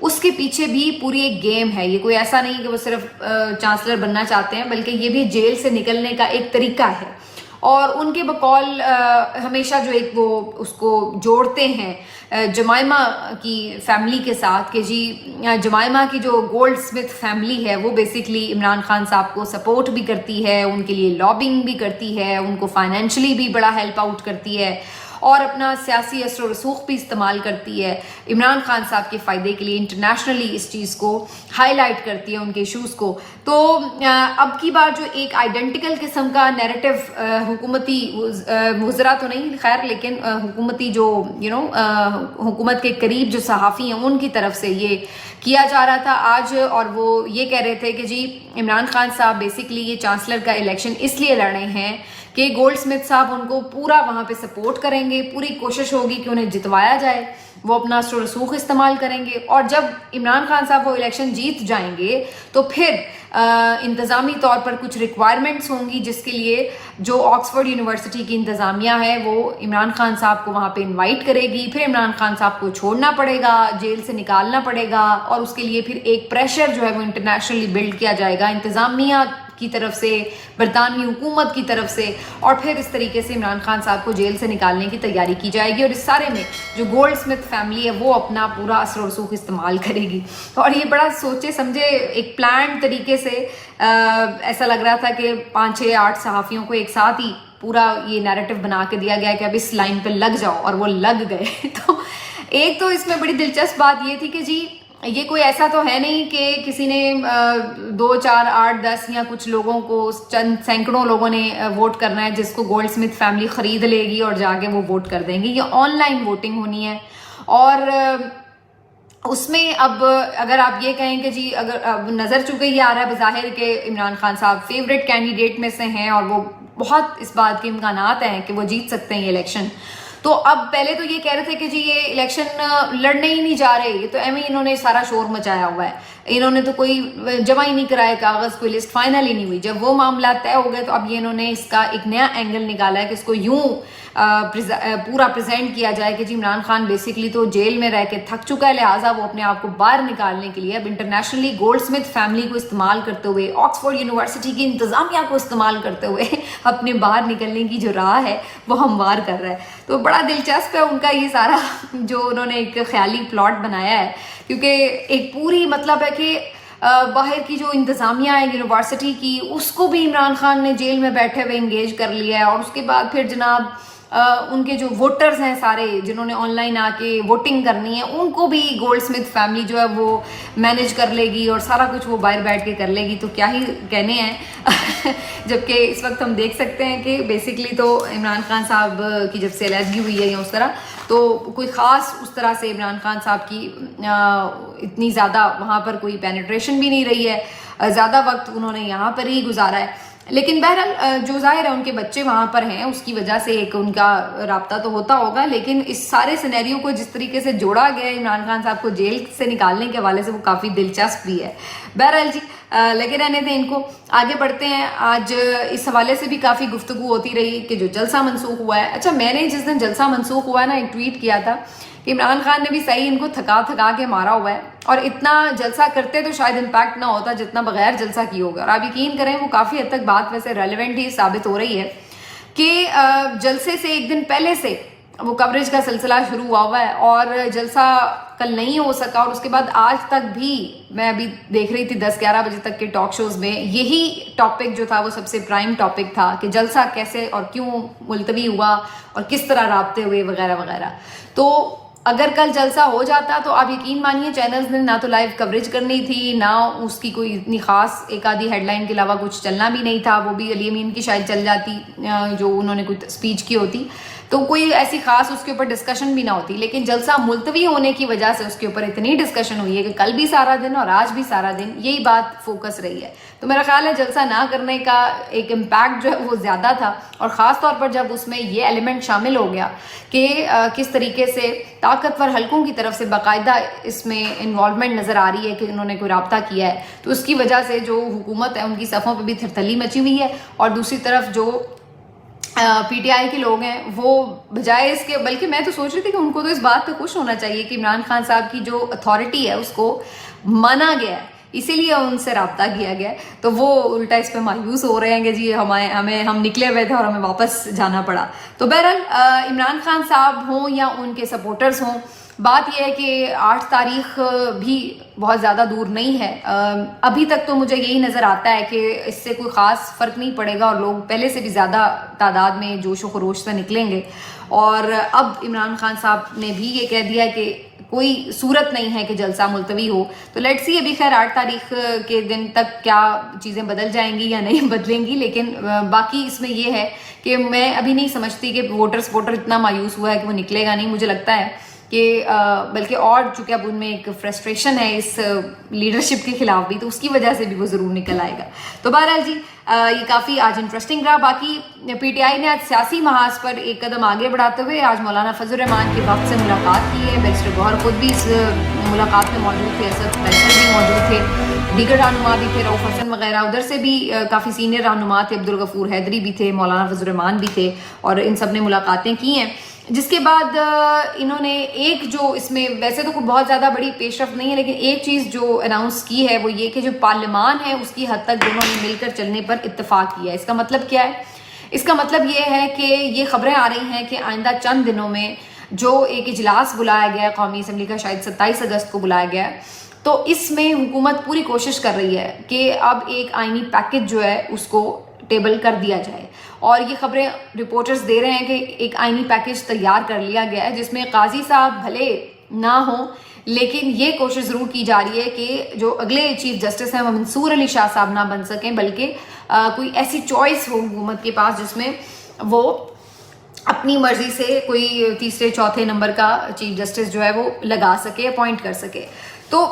اس کے پیچھے بھی پوری ایک گیم ہے. یہ کوئی ایسا نہیں کہ وہ صرف چانسلر بننا چاہتے ہیں، بلکہ یہ بھی جیل سے نکلنے کا ایک طریقہ ہے. اور ان کے بقول ہمیشہ جو ایک وہ اس کو جوڑتے ہیں جمائمہ کی فیملی کے ساتھ کہ جی جمائمہ کی جو گولڈ سمتھ فیملی ہے وہ بیسکلی عمران خان صاحب کو سپورٹ بھی کرتی ہے، ان کے لیے لابنگ بھی کرتی ہے، ان کو فائنینشلی بھی بڑا ہیلپ آؤٹ کرتی ہے اور اپنا سیاسی اثر و رسوخ بھی استعمال کرتی ہے عمران خان صاحب کے فائدے کے لیے. انٹرنیشنلی اس چیز کو ہائی لائٹ کرتی ہے، ان کے ایشوز کو. تو اب کی بار جو ایک آئیڈینٹیکل قسم کا نیریٹو حکومتی وزراء تو نہیں خیر، لیکن حکومتی جو حکومت کے قریب جو صحافی ہیں ان کی طرف سے یہ کیا جا رہا تھا آج. اور وہ یہ کہہ رہے تھے کہ جی عمران خان صاحب بیسکلی یہ چانسلر کا الیکشن اس لیے لڑ رہے ہیں کہ گولڈ سمتھ صاحب ان کو پورا وہاں پہ سپورٹ کریں گے، پوری کوشش ہوگی کہ انہیں جتوایا جائے، وہ اپنا اثر و رسوخ استعمال کریں گے. اور جب عمران خان صاحب وہ الیکشن جیت جائیں گے تو پھر انتظامی طور پر کچھ ریکوائرمنٹس ہوں گی جس کے لیے جو آکسفورڈ یونیورسٹی کی انتظامیہ ہے وہ عمران خان صاحب کو وہاں پہ انوائٹ کرے گی. پھر عمران خان صاحب کو چھوڑنا پڑے گا، جیل سے نکالنا پڑے گا، اور اس کے لیے پھر ایک پریشر جو ہے وہ انٹرنیشنلی بلڈ کیا جائے گا انتظامیہ کی طرف سے، برطانوی حکومت کی طرف سے، اور پھر اس طریقے سے عمران خان صاحب کو جیل سے نکالنے کی تیاری کی جائے گی. اور اس سارے میں جو گولڈ سمتھ فیملی ہے وہ اپنا پورا اثر و رسوخ استعمال کرے گی. اور یہ بڑا سوچے سمجھے ایک پلانڈ طریقے سے ایسا لگ رہا تھا کہ 5 6 8 صحافیوں کو ایک ساتھ ہی پورا یہ نیریٹو بنا کے دیا گیا کہ اب اس لائن پہ لگ جاؤ، اور وہ لگ گئے. تو ایک تو اس میں بڑی دلچسپ بات یہ تھی کہ جی یہ کوئی ایسا تو ہے نہیں کہ کسی نے 2 4 8 10 یا کچھ لوگوں کو، چند سینکڑوں لوگوں نے ووٹ کرنا ہے جس کو گولڈ سمتھ فیملی خرید لے گی اور جا کے وہ ووٹ کر دیں گے. یہ آن لائن ووٹنگ ہونی ہے. اور اس میں اب اگر آپ یہ کہیں کہ جی اگر اب نظر چکے یہ آ رہا ہے بظاہر کہ عمران خان صاحب فیوریٹ کینڈیڈیٹ میں سے ہیں اور وہ بہت اس بات کے امکانات ہیں کہ وہ جیت سکتے ہیں یہ الیکشن. تو اب پہلے تو یہ کہہ رہے تھے کہ جی یہ الیکشن لڑنے ہی نہیں جا رہے، یہ تو ایویں انہوں نے سارا شور مچایا ہوا ہے، انہوں نے تو کوئی جمع ہی نہیں کرائے کاغذ، کوئی لسٹ فائنل ہی نہیں ہوئی. جب وہ معاملات طے ہو گئے تو اب یہ انہوں نے اس کا ایک نیا اینگل نکالا ہے کہ اس کو یوں پورا پریزنٹ کیا جائے کہ جی عمران خان بیسکلی تو جیل میں رہ کے تھک چکا ہے، لہٰذا وہ اپنے آپ کو باہر نکالنے کے لیے اب انٹرنیشنلی گولڈ سمتھ فیملی کو استعمال کرتے ہوئے، آکسفورڈ یونیورسٹی کی انتظامیہ کو استعمال کرتے ہوئے اپنے باہر نکلنے کی جو راہ ہے وہ ہموار کر رہا ہے. تو بڑا دلچسپ ہے ان کا یہ سارا جو انہوں نے ایک خیالی پلاٹ بنایا ہے، کیونکہ ایک پوری مطلب ہے کہ باہر کی جو انتظامیہ ہے یونیورسٹی کی اس کو بھی عمران خان نے جیل میں بیٹھے ہوئے انگیج کر لیا ہے. اور اس کے بعد پھر جناب ان کے جو ووٹرز ہیں سارے جنہوں نے آن لائن آ کے ووٹنگ کرنی ہے ان کو بھی گولڈ سمتھ فیملی جو ہے وہ مینیج کر لے گی اور سارا کچھ وہ باہر بیٹھ کے کر لے گی. تو کیا ہی کہنے ہیں جبکہ اس وقت ہم دیکھ سکتے ہیں کہ بیسکلی تو عمران خان صاحب کی جب سے علیحدگی ہوئی ہے یا اس طرح تو کوئی خاص اس طرح سے عمران خان صاحب کی اتنی زیادہ وہاں پر کوئی پینیٹریشن بھی نہیں رہی ہے، زیادہ وقت انہوں نے یہاں پر ہی گزارا ہے. لیکن بہرحال جو ظاہر ہے ان کے بچے وہاں پر ہیں اس کی وجہ سے ایک ان کا رابطہ تو ہوتا ہوگا، لیکن اس سارے سینیریو کو جس طریقے سے جوڑا گیا ہے عمران خان صاحب کو جیل سے نکالنے کے حوالے سے وہ کافی دلچسپ بھی ہے. بہرحال جی لگے رہنے دیں ان کو، آگے بڑھتے ہیں. آج اس حوالے سے بھی کافی گفتگو ہوتی رہی کہ جو جلسہ منسوخ ہوا ہے. اچھا میں نے جس دن جلسہ منسوخ ہوا ہے نا ایک ٹویٹ کیا تھا کہ عمران خان نے بھی صحیح ان کو تھکا کے مارا ہوا ہے، اور اتنا جلسہ کرتے تو شاید امپیکٹ نہ ہوتا جتنا بغیر جلسہ کی ہوگا. اور آپ یقین کریں وہ کافی حد تک بات ویسے ریلیونٹ ہی ثابت ہو رہی ہے کہ جلسے سے ایک دن پہلے سے وہ کوریج کا سلسلہ شروع ہوا ہے اور جلسہ کل نہیں ہو سکا. اور اس کے بعد آج تک بھی میں ابھی دیکھ رہی تھی 10-11 بجے تک کے ٹاک شوز میں یہی ٹاپک جو تھا وہ سب سے پرائم ٹاپک تھا کہ جلسہ کیسے اور کیوں ملتوی ہوا اور کس طرح رابطے ہوئے وغیرہ وغیرہ. تو اگر کل جلسہ ہو جاتا تو آپ یقین مانیے چینلز نے نہ تو لائیو کوریج کرنی تھی، نہ اس کی کوئی اتنی خاص ایک آدھی ہیڈ لائن کے علاوہ کچھ چلنا بھی نہیں تھا. وہ بھی علی امین کی شاید چل جاتی جو انہوں نے کوئی اسپیچ کی ہوتی تو کوئی ایسی خاص اس کے اوپر ڈسکشن بھی نہ ہوتی. لیکن جلسہ ملتوی ہونے کی وجہ سے اس کے اوپر اتنی ڈسکشن ہوئی ہے کہ کل بھی سارا دن اور آج بھی سارا دن یہی بات فوکس رہی ہے. تو میرا خیال ہے جلسہ نہ کرنے کا ایک امپیکٹ جو ہے وہ زیادہ تھا، اور خاص طور پر جب اس میں یہ ایلیمنٹ شامل ہو گیا کہ کس طریقے سے طاقتور حلقوں کی طرف سے باقاعدہ اس میں انوالومنٹ نظر آ رہی ہے کہ انہوں نے کوئی رابطہ کیا ہے. تو اس کی وجہ سے جو حکومت ہے ان کی صفوں پہ بھی تھرتھلی مچی ہوئی ہے، اور دوسری طرف جو پی ٹی آئی کے لوگ ہیں وہ بجائے اس کے، بلکہ میں تو سوچ رہی تھی کہ ان کو تو اس بات پہ خوش ہونا چاہیے کہ عمران خان صاحب کی جو اتھارٹی ہے اس کو مانا گیا ہے، اسی لیے ان سے رابطہ کیا گیا ہے، تو وہ الٹا اس پہ مایوس ہو رہے ہیں کہ جی ہم نکلے ہوئے تھے اور ہمیں واپس جانا پڑا۔ تو بہرحال عمران خان صاحب ہوں یا ان کے سپورٹرز ہوں، بات یہ ہے کہ 8 تاریخ بھی بہت زیادہ دور نہیں ہے۔ ابھی تک تو مجھے یہی نظر آتا ہے کہ اس سے کوئی خاص فرق نہیں پڑے گا اور لوگ پہلے سے بھی زیادہ تعداد میں جوش و خروش سے نکلیں گے، اور اب عمران خان صاحب نے بھی یہ کہہ دیا کہ کوئی صورت نہیں ہے کہ جلسہ ملتوی ہو۔ تو لیٹس سی ابھی خیر 8 تاریخ کے دن تک کیا چیزیں بدل جائیں گی یا نہیں بدلیں گی، لیکن باقی اس میں یہ ہے کہ میں ابھی نہیں سمجھتی کہ سپورٹر اتنا مایوس ہوا ہے کہ وہ نکلے گا نہیں۔ مجھے لگتا ہے کہ بلکہ اور چونکہ اب ان میں ایک فرسٹریشن ہے اس لیڈرشپ کے خلاف بھی، تو اس کی وجہ سے بھی وہ ضرور نکل آئے گا۔ تو بہرحال جی یہ کافی آج انٹرسٹنگ رہا۔ باقی پی ٹی آئی نے آج سیاسی محاذ پر ایک قدم آگے بڑھاتے ہوئے آج مولانا فضل الرحمان کے وقت سے ملاقات کی ہے۔ بیرسٹر گوہر خود بھی اس ملاقات میں موجود تھے، اسد فیصل بھی موجود تھے، دیگر رہنما بھی تھے، رؤف حسن وغیرہ، ادھر سے بھی کافی سینئر رہنما تھے، عبدالغفور حیدری بھی تھے، مولانا فضل الرحمان بھی تھے، اور ان سب نے ملاقاتیں کی ہیں۔ جس کے بعد انہوں نے ایک جو اس میں ویسے تو کوئی بہت زیادہ بڑی پیش رفت نہیں ہے، لیکن ایک چیز جو اناؤنس کی ہے وہ یہ کہ جو پارلیمان ہے اس کی حد تک دونوں نے مل کر چلنے پر اتفاق کیا ہے۔ اس کا مطلب کیا ہے؟ اس کا مطلب یہ ہے کہ یہ خبریں آ رہی ہیں کہ آئندہ چند دنوں میں جو ایک اجلاس بلایا گیا ہے قومی اسمبلی کا، شاید 27 اگست کو بلایا گیا ہے، تو اس میں حکومت پوری کوشش کر رہی ہے کہ اب ایک آئینی پیکج جو ہے اس کو ٹیبل کر دیا جائے، اور یہ خبریں رپورٹرز دے رہے ہیں کہ ایک آئینی پیکج تیار کر لیا گیا ہے جس میں قاضی صاحب بھلے نہ ہوں، لیکن یہ کوشش ضرور کی جا رہی ہے کہ جو اگلے چیف جسٹس ہیں وہ منصور علی شاہ صاحب نہ بن سکیں، بلکہ کوئی ایسی چوائس ہو حکومت کے پاس جس میں وہ اپنی مرضی سے کوئی تیسرے چوتھے نمبر کا چیف جسٹس جو ہے وہ لگا سکے، اپوائنٹ کر سکے۔ تو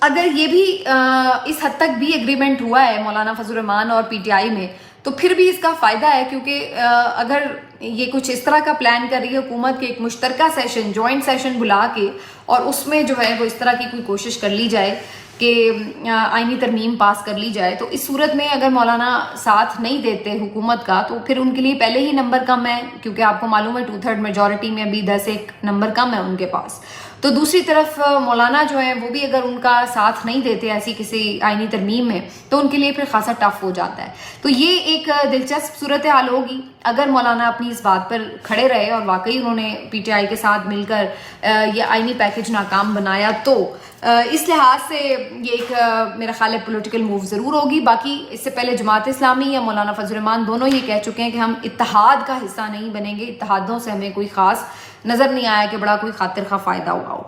اگر یہ بھی اس حد تک بھی ایگریمنٹ ہوا ہے مولانا فضل الرحمان اور پی ٹی آئی میں، تو پھر بھی اس کا فائدہ ہے، کیونکہ اگر یہ کچھ اس طرح کا پلان کر رہی ہے حکومت کہ ایک مشترکہ سیشن، جوائنٹ سیشن بلا کے، اور اس میں جو ہے وہ اس طرح کی کوئی کوشش کر لی جائے کہ آئینی ترمیم پاس کر لی جائے، تو اس صورت میں اگر مولانا ساتھ نہیں دیتے حکومت کا تو پھر ان کے لیے پہلے ہی نمبر کم ہے، کیونکہ آپ کو معلوم ہے 2/3 میجورٹی میں ابھی 10 نمبر کم ہے ان کے پاس۔ تو دوسری طرف مولانا جو ہیں وہ بھی اگر ان کا ساتھ نہیں دیتے ایسی کسی آئینی ترمیم میں، تو ان کے لیے پھر خاصا ٹف ہو جاتا ہے۔ تو یہ ایک دلچسپ صورتحال ہوگی اگر مولانا اپنی اس بات پر کھڑے رہے اور واقعی انہوں نے پی ٹی آئی کے ساتھ مل کر یہ آئینی پیکج ناکام بنایا، تو اس لحاظ سے یہ ایک میرا خیال ہے پولیٹیکل موو ضرور ہوگی۔ باقی اس سے پہلے جماعت اسلامی یا مولانا فضل الرحمان دونوں یہ کہہ چکے ہیں کہ ہم اتحاد کا حصہ نہیں بنیں گے، اتحادوں سے ہمیں کوئی خاص نظر نہیں آیا کہ بڑا کوئی خاطر خواہ فائدہ ہوا ہو۔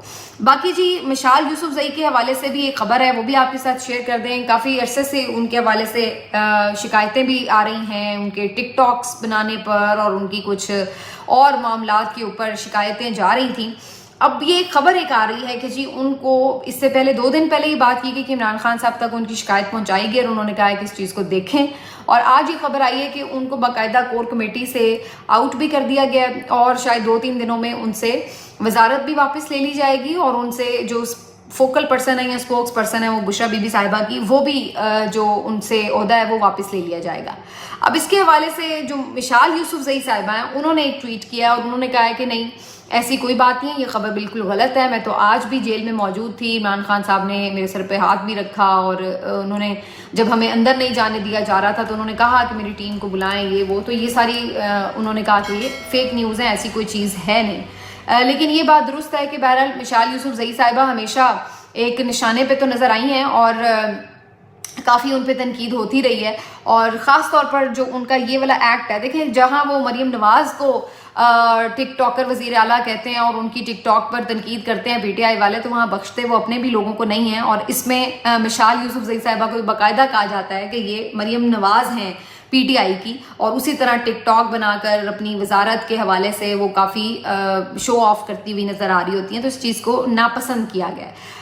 باقی جی مشال یوسفزئی کے حوالے سے بھی ایک خبر ہے، وہ بھی آپ کے ساتھ شیئر کر دیں۔ کافی عرصے سے ان کے حوالے سے شکایتیں بھی آ رہی ہیں، ان کے ٹک ٹاکس بنانے پر اور ان کی کچھ اور معاملات کے اوپر شکایتیں جا رہی تھیں۔ اب یہ خبر ایک آ رہی ہے کہ جی ان کو اس سے پہلے 2 دن پہلے یہ بات کی گئی کہ عمران خان صاحب تک ان کی شکایت پہنچائی گئی، اور انہوں نے کہا ہے کہ اس چیز کو دیکھیں، اور آج یہ خبر آئی ہے کہ ان کو باقاعدہ کور کمیٹی سے آؤٹ بھی کر دیا گیا، اور شاید 2-3 دنوں میں ان سے وزارت بھی واپس لے لی جائے گی، اور ان سے جو فوکل پرسن ہے یا اسپوکس پرسن ہے وہ بشرا بی بی صاحبہ کی، وہ بھی جو ان سے عہدہ ہے وہ واپس لے لیا جائے گا۔ اب اس کے حوالے سے جو مشال یوسفزئی صاحبہ ہیں انہوں نے ایک ٹویٹ کیا اور انہوں نے کہا ہے کہ نہیں ایسی کوئی بات نہیں ہے، یہ خبر بالکل غلط ہے، میں تو آج بھی جیل میں موجود تھی، عمران خان صاحب نے میرے سر پہ ہاتھ بھی رکھا، اور انہوں نے جب ہمیں اندر نہیں جانے دیا جا رہا تھا تو انہوں نے کہا کہ میری ٹیم کو بلائیں، یہ وہ، تو یہ ساری انہوں نے کہا کہ یہ فیک نیوز ہیں، ایسی کوئی چیز ہے نہیں۔ لیکن یہ بات درست ہے کہ بہرحال مشال یوسفزئی صاحبہ ہمیشہ ایک نشانے پہ تو نظر آئی ہیں، اور کافی ان پہ تنقید ہوتی رہی ہے، اور خاص طور پر جو ان کا یہ والا ایکٹ ہے، دیکھیں جہاں وہ مریم نواز کو ٹک ٹاکر وزیر اعلیٰ کہتے ہیں اور ان کی ٹک ٹاک پر تنقید کرتے ہیں پی ٹی آئی والے، تو وہاں بخشتے وہ اپنے بھی لوگوں کو نہیں ہیں، اور اس میں مشال یوسفزئی صاحبہ کو باقاعدہ کہا جاتا ہے کہ یہ مریم نواز ہیں پی ٹی آئی کی، اور اسی طرح ٹک ٹاک بنا کر اپنی وزارت کے حوالے سے وہ کافی شو آف کرتی ہوئی نظر آ رہی ہوتی ہیں، تو اس چیز کو ناپسند کیا گیا ہے۔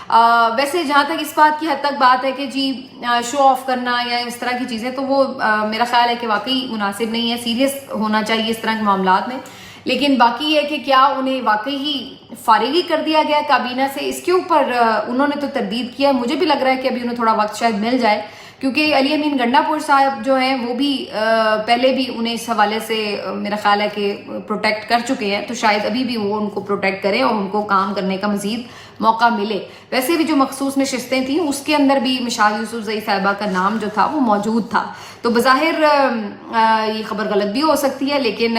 ویسے جہاں تک اس بات کی حد تک بات ہے کہ جی شو آف کرنا یا اس طرح کی چیزیں، تو وہ میرا خیال ہے کہ واقعی مناسب نہیں ہے، سیریس ہونا چاہیے اس طرح کے معاملات میں۔ لیکن باقی یہ کہ کیا انہیں واقعی ہی فارغ ہی کر دیا گیا کابینہ سے، اس کے اوپر انہوں نے تو تردید کیا ہے، مجھے بھی لگ رہا ہے کہ ابھی انہیں تھوڑا وقت شاید مل جائے، کیونکہ علی امین گنڈا پور صاحب جو ہیں وہ بھی پہلے بھی انہیں اس حوالے سے میرا خیال ہے کہ پروٹیکٹ کر چکے ہیں، تو شاید ابھی بھی وہ ان کو پروٹیکٹ کریں اور ان کو کام کرنے کا مزید موقع ملے۔ ویسے بھی جو مخصوص نشستیں تھیں اس کے اندر بھی مشال یوسف زئی صاحبہ کا نام جو تھا وہ موجود تھا، تو بظاہر یہ خبر غلط بھی ہو سکتی ہے، لیکن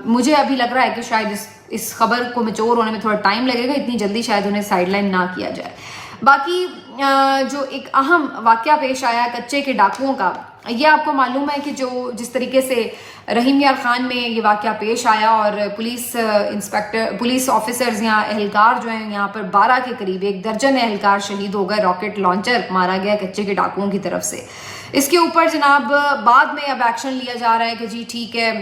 مجھے ابھی لگ رہا ہے کہ شاید اس خبر کو میچور ہونے میں تھوڑا ٹائم لگے گا، اتنی جلدی شاید انہیں سائڈ لائن نہ کیا جائے۔ باقی جو ایک اہم واقعہ پیش آیا کچے کے ڈاکوؤں کا، یہ آپ کو معلوم ہے کہ جس طریقے سے رحیم یار خان میں یہ واقعہ پیش آیا اور پولیس آفیسرز یا اہلکار جو ہیں یہاں پر 12 کے قریب 1 درجن اہلکار شہید ہو گئے، راکٹ لانچر مارا گیا کچے کے ڈاکوؤں کی طرف سے۔ اس کے اوپر جناب بعد میں اب ایکشن لیا جا رہا ہے کہ جی ٹھیک ہے،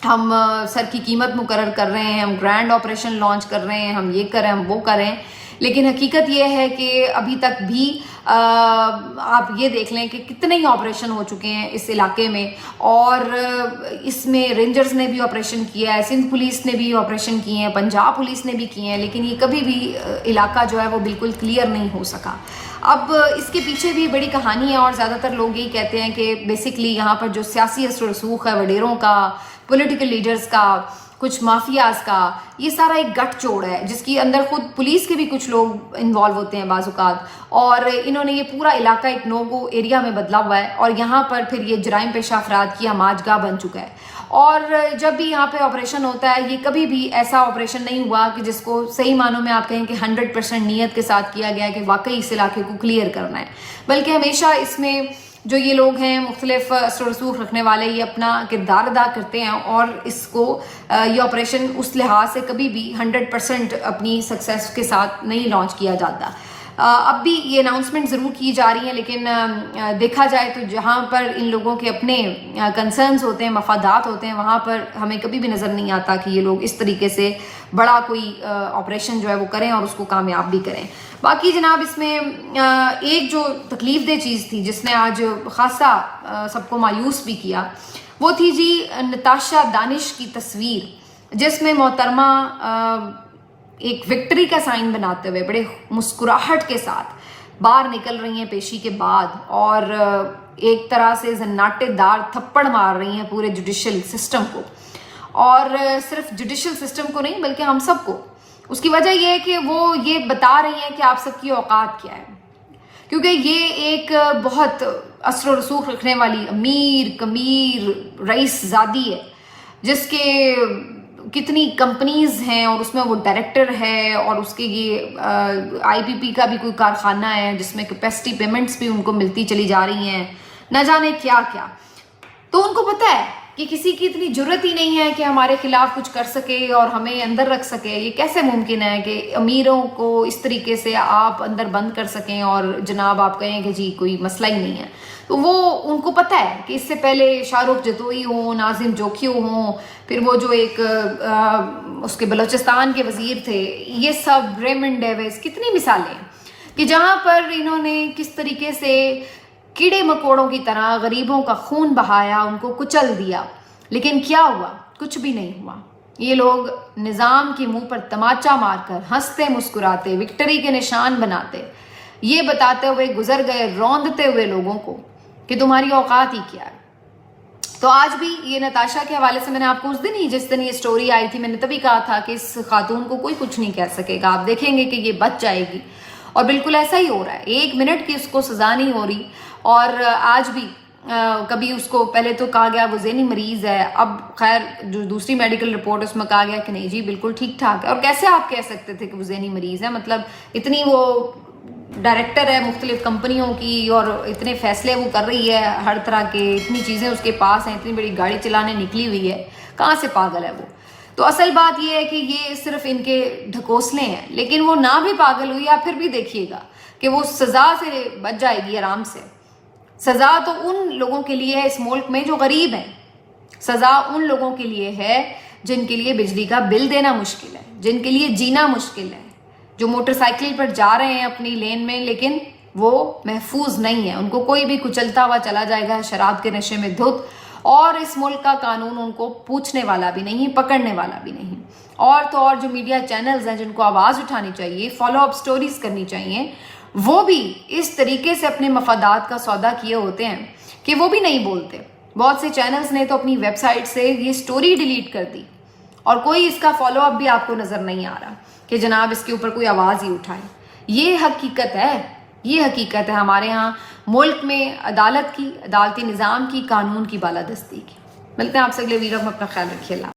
ہم سر کی قیمت مقرر کر رہے ہیں، ہم گرینڈ آپریشن لانچ کر رہے ہیں، ہم یہ کریں ہم وہ کریں، لیکن حقیقت یہ ہے کہ ابھی تک بھی آپ یہ دیکھ لیں کہ کتنے ہی آپریشن ہو چکے ہیں اس علاقے میں، اور اس میں رینجرز نے بھی آپریشن کیا ہے، سندھ پولیس نے بھی آپریشن کیے ہیں، پنجاب پولیس نے بھی کیے ہیں، لیکن یہ کبھی بھی علاقہ جو ہے وہ بالکل کلیئر نہیں ہو سکا۔ اب اس کے پیچھے بھی بڑی کہانی ہے، اور زیادہ تر لوگ یہی کہتے ہیں کہ بیسکلی یہاں پر جو سیاسی اثر و رسوخ ہے وڈیروں کا، پولیٹیکل لیڈرز کا، کچھ مافیاز کا، یہ سارا ایک گٹھ جوڑ ہے جس کی اندر خود پولیس کے بھی کچھ لوگ انوالو ہوتے ہیں بعض اوقات، اور انہوں نے یہ پورا علاقہ ایک نو گو ایریا میں بدلا ہوا ہے، اور یہاں پر پھر یہ جرائم پیشہ افراد کی ہماج گاہ بن چکا ہے۔ اور جب بھی یہاں پہ آپریشن ہوتا ہے، یہ کبھی بھی ایسا آپریشن نہیں ہوا کہ جس کو صحیح معنوں میں آپ کہیں کہ 100% نیت کے ساتھ کیا گیا کہ واقعی اس علاقے کو کلیئر کرنا ہے، بلکہ ہمیشہ اس میں جو یہ لوگ ہیں مختلف اثر و رسوخ رکھنے والے، یہ اپنا کردار ادا کرتے ہیں، اور اس کو یہ آپریشن اس لحاظ سے کبھی بھی 100% اپنی سکسیس کے ساتھ نہیں لانچ کیا جاتا۔ اب بھی یہ اناؤنسمنٹ ضرور کی جا رہی ہیں، لیکن دیکھا جائے تو جہاں پر ان لوگوں کے اپنے کنسرنز ہوتے ہیں، مفادات ہوتے ہیں، وہاں پر ہمیں کبھی بھی نظر نہیں آتا کہ یہ لوگ اس طریقے سے بڑا کوئی آپریشن جو ہے وہ کریں اور اس کو کامیاب بھی کریں۔ باقی جناب اس میں ایک جو تکلیف دہ چیز تھی جس نے آج خاصا سب کو مایوس بھی کیا، وہ تھی جی نتاشا دانش کی تصویر، جس میں محترمہ ایک وکٹری کا سائن بناتے ہوئے بڑے مسکراہٹ کے ساتھ باہر نکل رہی ہیں پیشی کے بعد، اور ایک طرح سے زناٹے دار تھپڑ مار رہی ہیں پورے جوڈیشل سسٹم کو، اور صرف جوڈیشل سسٹم کو نہیں بلکہ ہم سب کو۔ اس کی وجہ یہ ہے کہ وہ یہ بتا رہی ہیں کہ آپ سب کی اوقات کیا ہے، کیونکہ یہ ایک بہت اثر و رسوخ رکھنے والی امیر کمیر رئیس زادی ہے، جس کے کتنی کمپنیز ہیں، اور اس میں وہ ڈائریکٹر ہے، اور اس کے یہ آئی پی پی کا بھی کوئی کارخانہ ہے جس میں کیپیسٹی پیمنٹس بھی ان کو ملتی چلی جا رہی ہیں، نہ جانے کیا کیا۔ تو ان کو پتہ ہے کہ کسی کی اتنی جرت ہی نہیں ہے کہ ہمارے خلاف کچھ کر سکے اور ہمیں اندر رکھ سکے۔ یہ کیسے ممکن ہے کہ امیروں کو اس طریقے سے آپ اندر بند کر سکیں اور جناب آپ کہیں کہ جی کوئی مسئلہ ہی نہیں ہے۔ تو وہ ان کو پتہ ہے کہ اس سے پہلے شاہ رخ جتوئی ہوں، ناظم جوکھیو ہوں، پھر وہ جو ایک اس کے بلوچستان کے وزیر تھے، یہ سب ریمنڈ ڈیوس، کتنی مثالیں کہ جہاں پر انہوں نے کس طریقے سے کیڑے مکوڑوں کی طرح غریبوں کا خون بہایا، ان کو کچل دیا، لیکن کیا ہوا؟ کچھ بھی نہیں ہوا۔ یہ لوگ نظام کے منہ پر تماچا مار کر ہنستے مسکراتے وکٹری کے نشان بناتے، یہ بتاتے ہوئے گزر گئے، روندتے ہوئے لوگوں کو کہ تمہاری اوقات ہی کیا ہے۔ تو آج بھی یہ نتاشا کے حوالے سے میں نے آپ کو اس دن ہی جس دن یہ سٹوری آئی تھی، میں نے تبھی کہا تھا کہ اس خاتون کو کوئی کچھ نہیں کہہ سکے گا، آپ دیکھیں گے کہ یہ بچ جائے گی، اور بالکل ایسا ہی ہو رہا ہے۔ 1 منٹ کی اس کو سزا نہیں ہو رہی، اور آج بھی کبھی اس کو پہلے تو کہا گیا وہ ذہنی مریض ہے، اب خیر جو دوسری میڈیکل رپورٹ اس میں کہا گیا کہ نہیں جی بالکل ٹھیک ٹھاک ہے۔ اور کیسے آپ کہہ سکتے تھے کہ وہ ذہنی مریض ہے؟ مطلب اتنی وہ ڈائریکٹر ہے مختلف کمپنیوں کی، اور اتنے فیصلے وہ کر رہی ہے ہر طرح کے، اتنی چیزیں اس کے پاس ہیں، اتنی بڑی گاڑی چلانے نکلی ہوئی ہے، کہاں سے پاگل ہے وہ؟ تو اصل بات یہ ہے کہ یہ صرف ان کے ڈھکوسلے ہیں، لیکن وہ نہ بھی پاگل ہوئی آپ پھر بھی دیکھیے گا کہ وہ سزا سے بچ جائے گی آرام سے۔ سزا تو ان لوگوں کے لیے ہے اس ملک میں جو غریب ہیں، سزا ان لوگوں کے لیے ہے جن کے لیے بجلی کا بل دینا مشکل ہے، جن کے لیے جینا مشکل ہے، جو موٹر سائیکل پر جا رہے ہیں اپنی لین میں لیکن وہ محفوظ نہیں ہے، ان کو کوئی بھی کچلتا ہوا چلا جائے گا شراب کے نشے میں دھت، اور اس ملک کا قانون ان کو پوچھنے والا بھی نہیں، پکڑنے والا بھی نہیں۔ اور تو اور جو میڈیا چینلز ہیں جن کو آواز اٹھانی چاہیے، فالو اپ سٹوریز کرنی چاہیے، وہ بھی اس طریقے سے اپنے مفادات کا سودا کیے ہوتے ہیں کہ وہ بھی نہیں بولتے۔ بہت سے چینلز نے تو اپنی ویب سائٹ سے یہ سٹوری ڈیلیٹ کر دی اور کوئی اس کا فالو اپ بھی آپ کو نظر نہیں آ رہا کہ جناب اس کے اوپر کوئی آواز ہی اٹھائے۔ یہ حقیقت ہے، یہ حقیقت ہے ہمارے ہاں ملک میں عدالت کی، عدالتی نظام کی، قانون کی بالادستی کی۔ ملتے ہیں آپ سے اگلے ویڈیو میں، اپنا خیال رکھیے۔ اللہ